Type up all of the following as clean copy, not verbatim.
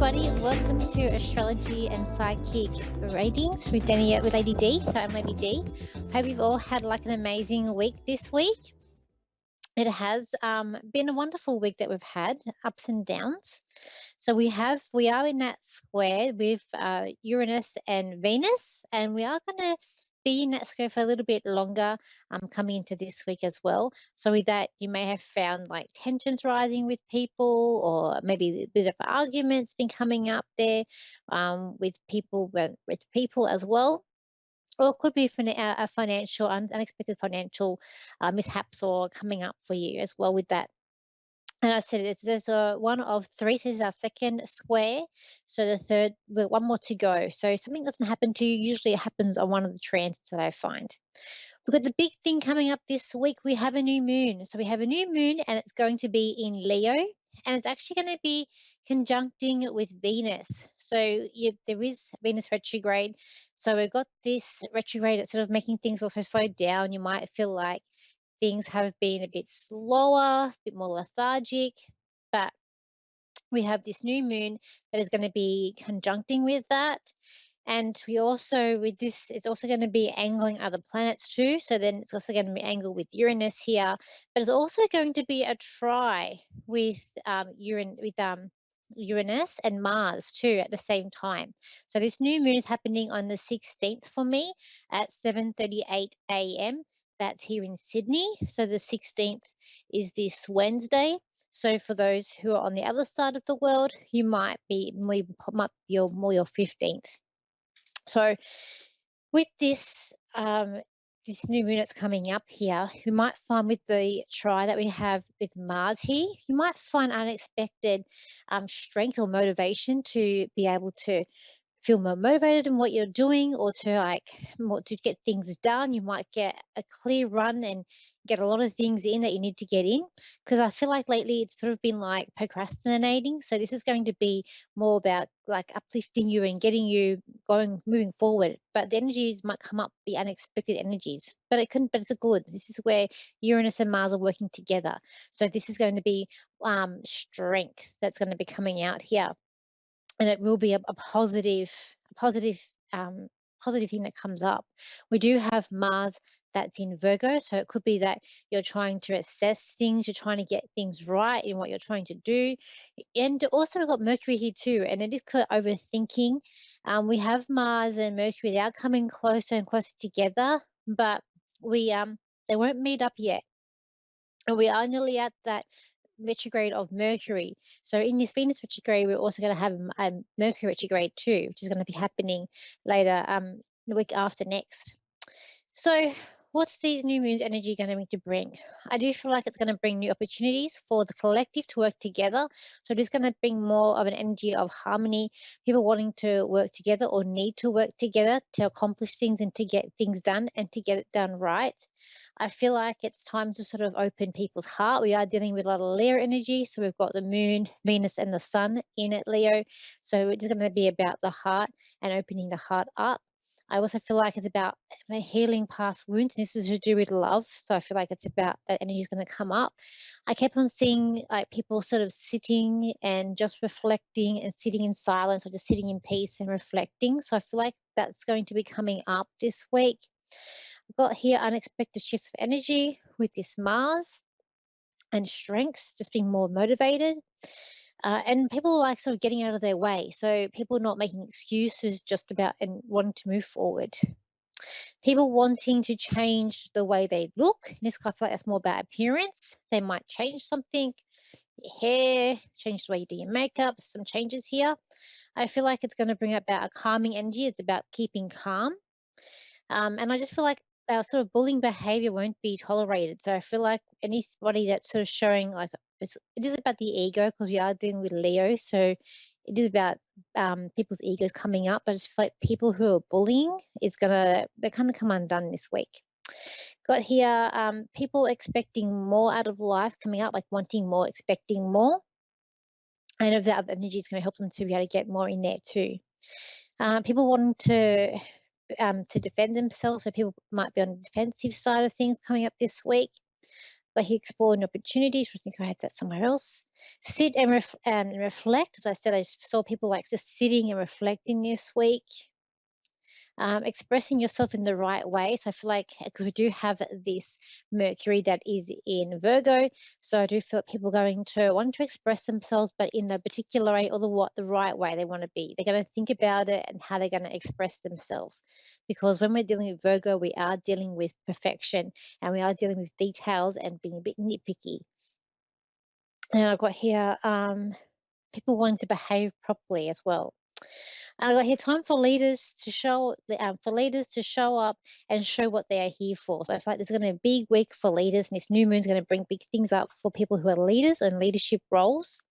everybody. Welcome to Astrology and Psychic Readings with Lady D. So I'm Lady D. Hope you've all had like an amazing week this week. It has been a wonderful week that we've had, ups and downs. So we are in that square with Uranus and Venus, and we are going to be in that square for a little bit longer coming into this week as well. So with that, you may have found like tensions rising with people, or maybe a bit of arguments been coming up there with people as well. Or it could be a financial, unexpected financial mishaps or coming up for you as well with that. And I said there's a one of three. So this is our second square. So the third, one more to go. So something doesn't happen to you. Usually it happens on one of the transits that I find. We've got the big thing coming up this week. We have a new moon. So we have a new moon and it's going to be in Leo. And it's actually going to be conjuncting with Venus. So there is Venus retrograde. So we've got this retrograde that's sort of making things also slow down. You might feel like things have been a bit slower, a bit more lethargic, but we have this new moon that is going to be conjuncting with that. And we also, with this, it's also going to be angling other planets too. So then it's also going to be angled with Uranus here, but it's also going to be a tri with Uranus and Mars too at the same time. So this new moon is happening on the 16th for me at 7:38 a.m. That's here in Sydney. So the 16th is this Wednesday. So for those who are on the other side of the world, you might be your 15th. So with this this new moon that's coming up here, you might find with the tri that we have with Mars here, you might find unexpected strength or motivation to be able to feel more motivated in what you're doing, or to get things done. You might get a clear run and get a lot of things in that you need to get in, because I feel like lately it's sort of been like procrastinating. So this is going to be more about like uplifting you and getting you moving forward. But the energies might come up, be unexpected energies, but it's a good. This is where Uranus and Mars are working together. So this is going to be strength that's going to be coming out here, and it will be a positive thing that comes up. We do have Mars that's in Virgo, so it could be that you're trying to assess things, you're trying to get things right in what you're trying to do. And also we've got Mercury here too, and it is kind of overthinking. We have Mars and Mercury, they are coming closer and closer together, but they won't meet up yet. And we are nearly at that retrograde of Mercury. So in this Venus retrograde, we're also going to have a Mercury retrograde too, which is going to be happening later, the week after next. So what's these new moons energy going to bring? I do feel like it's going to bring new opportunities for the collective to work together. So it is going to bring more of an energy of harmony, people wanting to work together or need to work together to accomplish things and to get things done and to get it done right. I feel like it's time to sort of open people's heart. We are dealing with a lot of Leo energy. So we've got the moon, Venus and the sun in at Leo. So it's going to be about the heart and opening the heart up. I also feel like it's about healing past wounds. This is to do with love. So I feel like it's about that energy is going to come up. I kept on seeing like people sort of sitting and just reflecting and sitting in silence, or just sitting in peace and reflecting. So I feel like that's going to be coming up this week. I've got here unexpected shifts of energy with this Mars and strengths, just being more motivated. And people like sort of getting out of their way. So people not making excuses just about and wanting to move forward. People wanting to change the way they look. In this case, I feel like that's more about appearance. They might change something, your hair, change the way you do your makeup, some changes here. I feel like it's going to bring about a calming energy. It's about keeping calm. And I just feel like sort of bullying behavior won't be tolerated. So I feel like anybody that's sort of showing like it is about the ego, because we are dealing with Leo. So it is about people's egos coming up. But I just feel like people who are bullying they're going to come undone this week. Got here people expecting more out of life coming up, like wanting more, expecting more. I know that energy is going to help them to be able to get more in there too. People wanting to defend themselves, so people might be on the defensive side of things coming up this week. But he explored opportunities. I think I had that somewhere else. Sit and reflect. As I said, I saw people like just sitting and reflecting this week. Expressing yourself in the right way. So I feel like because we do have this Mercury that is in Virgo, so I do feel people going to want to express themselves, but in the particular way or the right way they want to be. They're going to think about it and how they're going to express themselves, because when we're dealing with Virgo, we are dealing with perfection and we are dealing with details and being a bit nitpicky. And I've got here people wanting to behave properly as well. And I got here time for leaders to show up and show what they are here for. So I feel like there's going to be a big week for leaders, and this new moon is going to bring big things up for people who are leaders and leadership roles.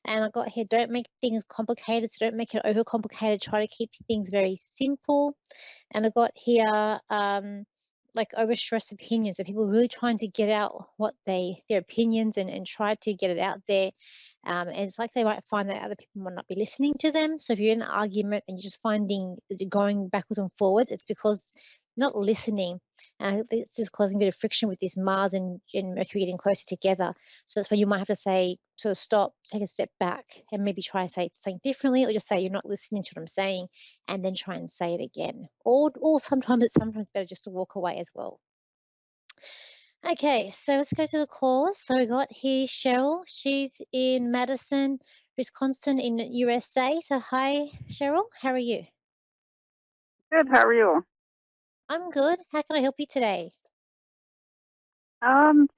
And I got here, don't make things complicated, so don't make it overcomplicated. Try to keep things very simple. And I got here, like overstressed opinions. So people really trying to get out their opinions and try to get it out there. And it's like they might find that other people might not be listening to them. So if you're in an argument and you're just finding that you're going backwards and forwards, it's because you're not listening. And I think it's just causing a bit of friction with this Mars and Mercury getting closer together. So that's why you might have to say, sort of stop, take a step back, and maybe try and say something differently, or just say you're not listening to what I'm saying, and then try and say it again. Or sometimes it's better just to walk away as well. Okay, so let's go to the calls. So we got here Cheryl. She's in Madison, Wisconsin in USA. So hi, Cheryl. How are you? Good. How are you? I'm good. How can I help you today?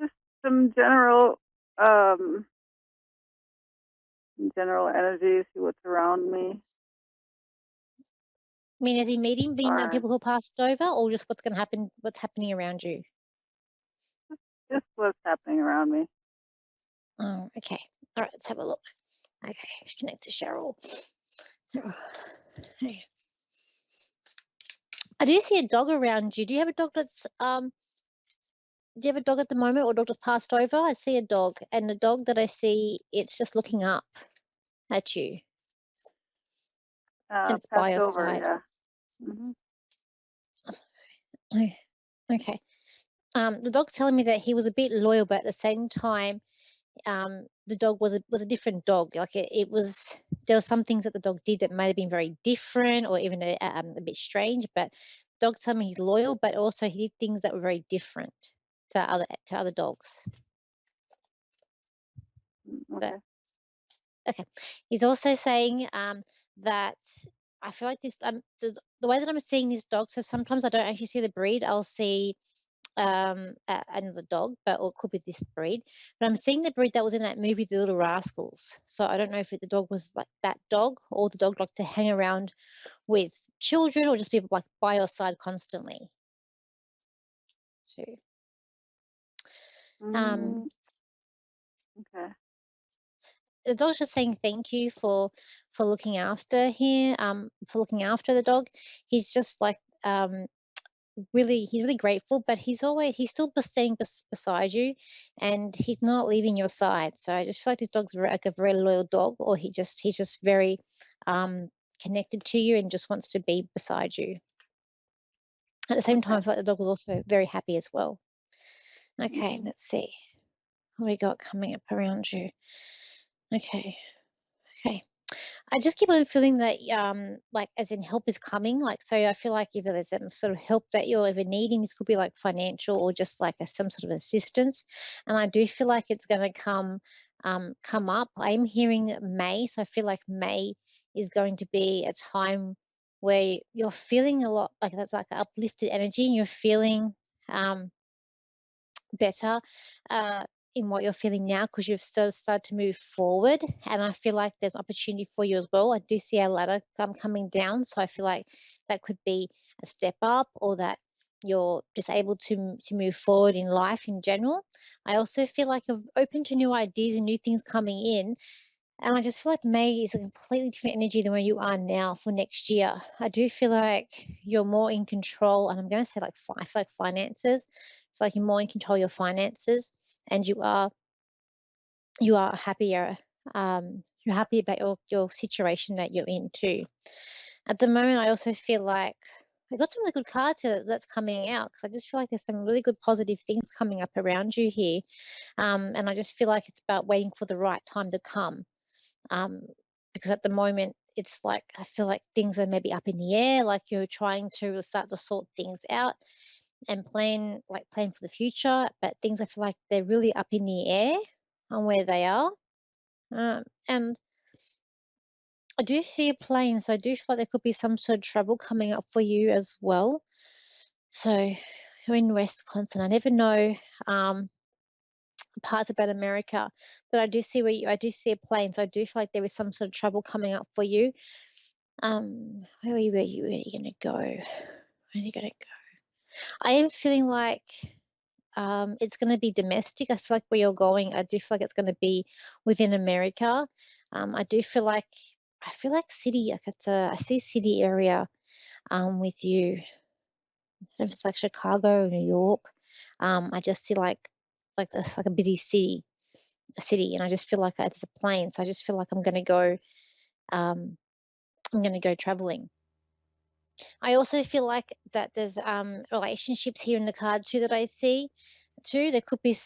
Just some general energy. See what's around me. I mean, is he meeting As being far as people who passed over, or just what's going to happen? What's happening around you? just what's happening around me. Oh, okay. All right, let's have a look. Okay, let's connect to Cheryl. Hey. I do see a dog around you. Do you have a dog do you have a dog at the moment, or dog just passed over? I see a dog, and the dog that I see, it's just looking up at you, and it's by Passed your over. side. Yeah. Hmm. Okay. The dog's telling me that he was a bit loyal, but at the same time, the dog was a different dog. Like there were some things that the dog did that might have been very different, or even a bit strange. But dog's telling me he's loyal, but also he did things that were very different to other dogs. So Okay. okay. He's also saying that I feel like the way that I'm seeing this dog. So sometimes I don't actually see the breed. I'll see another dog, or it could be this breed. But I'm seeing the breed that was in that movie, The Little Rascals. So I don't know if the dog was like that dog, or the dog liked to hang around with children, or just people like by your side constantly. Too. Um, Mm, okay. the dog's just saying thank you for looking after for looking after the dog. He's just like he's really grateful, but he's still staying beside you, and he's not leaving your side. So I just feel like this dog's like a very loyal dog, or he's just very connected to you and just wants to be beside you. At the same time, Okay. I feel like the dog was also very happy as well. Okay, Hmm. let's see what we got coming up around you. Okay. Okay. I just keep on feeling that, like, as in help is coming. Like, so I feel like if there's some sort of help that you're ever needing, this could be like financial or just like some sort of assistance. And I do feel like it's going to come up. I'm hearing May, so I feel like May is going to be a time where you're feeling a lot like that's like uplifted energy. And you're feeling um, better uh, in what you're feeling now, because you've sort of started to move forward. And I feel like there's opportunity for you as well. I do see a ladder coming down. So I feel like that could be a step up, or that you're just able to move forward in life in general. I also feel like you're open to new ideas and new things coming in. And I just feel like May is a completely different energy than where you are now for next year. I do feel like you're more in control, and I'm going to say like I feel like finances. I feel like you're more in control of your finances, and you are happier. You're happy about your situation that you're in too. At the moment, I also feel like I got some really good cards here that's coming out because I just feel like there's some really good positive things coming up around you here. And I just feel like it's about waiting for the right time to come. Um, because at the moment, it's like I feel like things are maybe up in the air, like you're trying to start to sort things out and plan for the future, but things I feel like they're really up in the air on where they are. And I do see a plane, so I do feel like there could be some sort of trouble coming up for you as well. So you're in Wisconsin. I never know parts about America, but I do see a plane, so I do feel like there is some sort of trouble coming up for you. Where are you gonna go? Where are you gonna go? I am feeling like it's gonna be domestic. I feel like where you're going, I do feel like it's gonna be within America. I do feel like city, like I see city area with you. If it's like Chicago or New York. I just see like this like a busy city, and I just feel like it's a plane. So I just feel like um I'm gonna go traveling. I also feel like that there's relationships here in the card too that I see too. There could be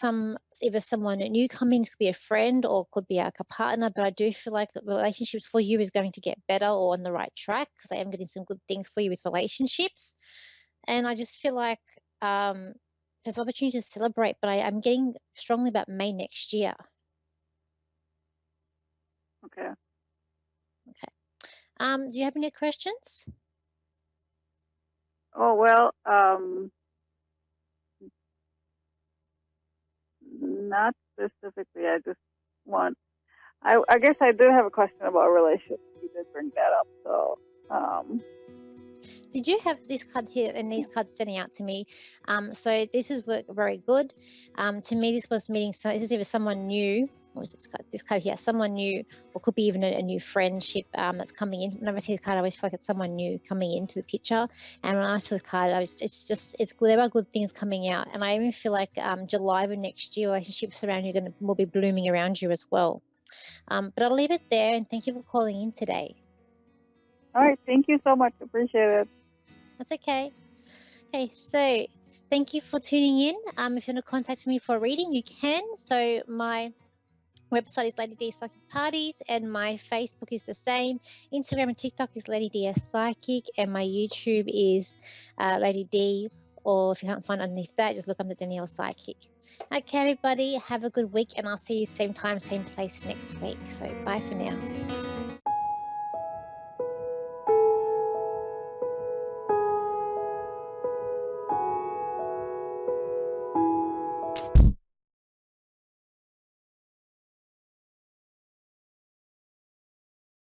either someone new coming, it could be a friend or it could be like a partner, but I do feel like relationships for you is going to get better or on the right track because I am getting some good things for you with relationships. And I just feel like there's opportunities to celebrate, but I'm getting strongly about May next year. Okay. Okay. Do you have any questions? Oh, well, not specifically. I just want, I guess I do have a question about relationships. You did bring that up. So, Did you have this card here and these cards sending out to me? So this is very good. To me, this was meeting. So this is either someone new, or is this card here? Someone new, or could be even a new friendship that's coming in. Whenever I see this card, I always feel like it's someone new coming into the picture. And when I saw this card, it's good. There are good things coming out, and I even feel like July of next year, relationships around you will be blooming around you as well. But I'll leave it there, and thank you for calling in today. all right. Thank you so much. Appreciate it. That's okay. Okay, so thank you for tuning in. If you want to contact me for a reading, you can. So my website is Lady D Psychic Parties, and my Facebook is the same. Instagram and TikTok is Lady D Psychic, and my YouTube is Lady D. Or if you can't find underneath that, just look under Danielle Psychic. Okay, everybody, have a good week, and I'll see you same time, same place next week. So bye for now.